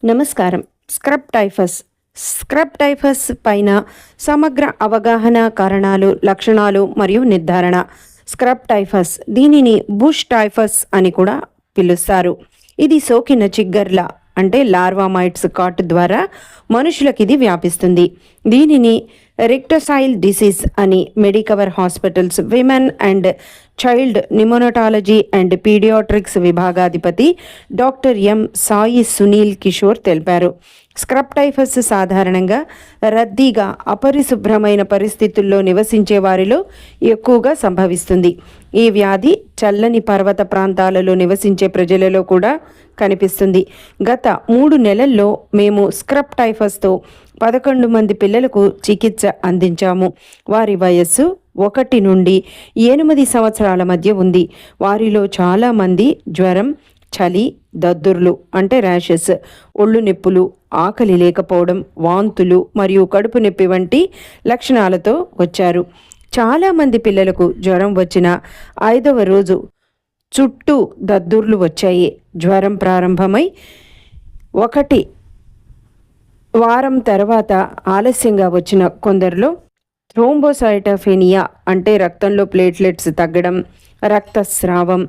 నమస్కారం. Scrub typhus పైన సమగ్ర అవగాహన, కారణాలు, లక్షణాలు మరియు నిర్ధారణ. స్క్రబ్ టైఫస్, దీనిని బుష్ టైఫస్ అని కూడా పిలుస్తారు. ఇది సోకిన చిగ్గర్ల అంటే లార్వామైట్స్ కాటు ద్వారా మనుషులకి ఇది వ్యాపిస్తుంది. దీనిని రెక్టోసైల్ డిసీజ్ అని Medicover hospitals women and child neonatology and paediatrics విభాగాధిపతి డాక్టర్ ఎం సాయి సునీల్ కిషోర్ తెలిపారు. స్క్రబ్ టైఫస్ సాధారణంగా రద్దీగా అపరిశుభ్రమైన పరిస్థితుల్లో నివసించే వారిలో ఎక్కువగా సంభవిస్తుంది. ఈ వ్యాధి చల్లని పర్వత ప్రాంతాలలో నివసించే ప్రజలలో కూడా కనిపిస్తుంది. గత 3 నెలల్లో మేము స్క్రబ్ టైఫస్తో 11 మంది పిల్లలకు చికిత్స అందించాము. వారి వయస్సు 1 నుండి 8 సంవత్సరాల మధ్య ఉంది. వారిలో చాలామంది జ్వరం, చలి, దద్దుర్లు అంటే ర్యాషెస్, ఒళ్ళు నొప్పులు, ఆకలి లేకపోవడం, వాంతులు మరియు కడుపు నొప్పి వంటి లక్షణాలతో వచ్చారు. చాలామంది పిల్లలకు జ్వరం వచ్చిన 5వ రోజు చుట్టూ దద్దుర్లు వచ్చాయి. జ్వరం ప్రారంభమై 1 వారం తర్వాత ఆలస్యంగా వచ్చిన కొందరిలో థ్రోంబోసైటోపెనియా అంటే రక్తంలో ప్లేట్లెట్స్ తగ్గడం, రక్తస్రావం,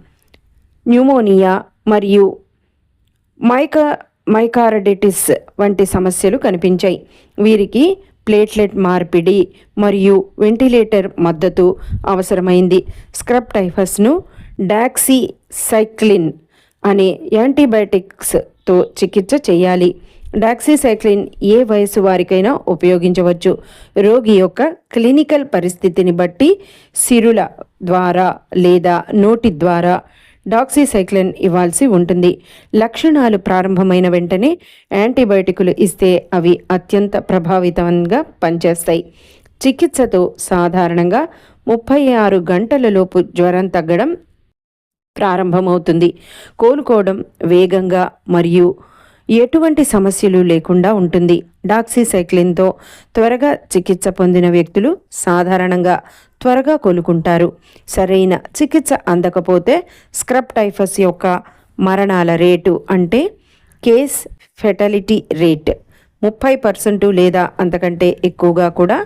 న్యూమోనియా మరియు మైకార్డిటిస్ వంటి సమస్యలు కనిపించాయి. వీరికి ప్లేట్లెట్ మార్పిడి మరియు వెంటిలేటర్ మద్దతు అవసరమైంది. స్క్రబ్ టైఫస్ను డాక్సీసైక్లిన్ అనే యాంటీబయాటిక్స్తో చికిత్స చేయాలి. డాక్సీసైక్లిన్ ఏ వయసు వారికైనా ఉపయోగించవచ్చు. రోగి యొక్క క్లినికల్ పరిస్థితిని బట్టి సిరుల ద్వారా లేదా నోటి ద్వారా డాక్సీసైక్లిన్ ఇవ్వాల్సి ఉంటుంది. లక్షణాలు ప్రారంభమైన వెంటనే యాంటీబయాటికులు ఇస్తే అవి అత్యంత ప్రభావితంగా పనిచేస్తాయి. చికిత్సతో సాధారణంగా 36 గంటలలోపు జ్వరం తగ్గడం ప్రారంభమవుతుంది. కోలుకోవడం వేగంగా మరియు ఎటువంటి సమస్యలు లేకుండా ఉంటుంది. డాక్సీసైక్లిన్తో త్వరగా చికిత్స పొందిన వ్యక్తులు సాధారణంగా త్వరగా కోలుకుంటారు. సరైన చికిత్స అందకపోతే స్క్రబ్ టైఫస్ యొక్క మరణాల రేటు అంటే కేస్ ఫెటాలిటీ రేట్ 30% లేదా అంతకంటే ఎక్కువగా కూడా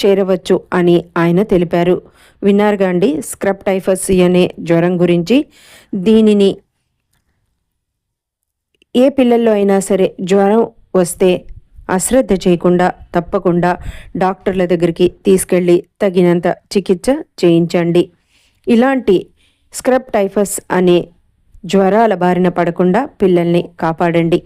చేరవచ్చు అని ఆయన తెలిపారు. విన్నారుగా అండి, స్క్రబ్ టైఫస్ అనే జ్వరం గురించి. దీనిని ఏ పిల్లల్లో అయినా సరే జ్వరం వస్తే అశ్రద్ధ చేయకుండా తప్పకుండా డాక్టర్ల దగ్గరికి తీసుకెళ్ళి తగినంత చికిత్స చేయించండి. ఇలాంటి స్క్రబ్ టైఫస్ అనే జ్వరాల బారిన పడకుండా పిల్లల్ని కాపాడండి.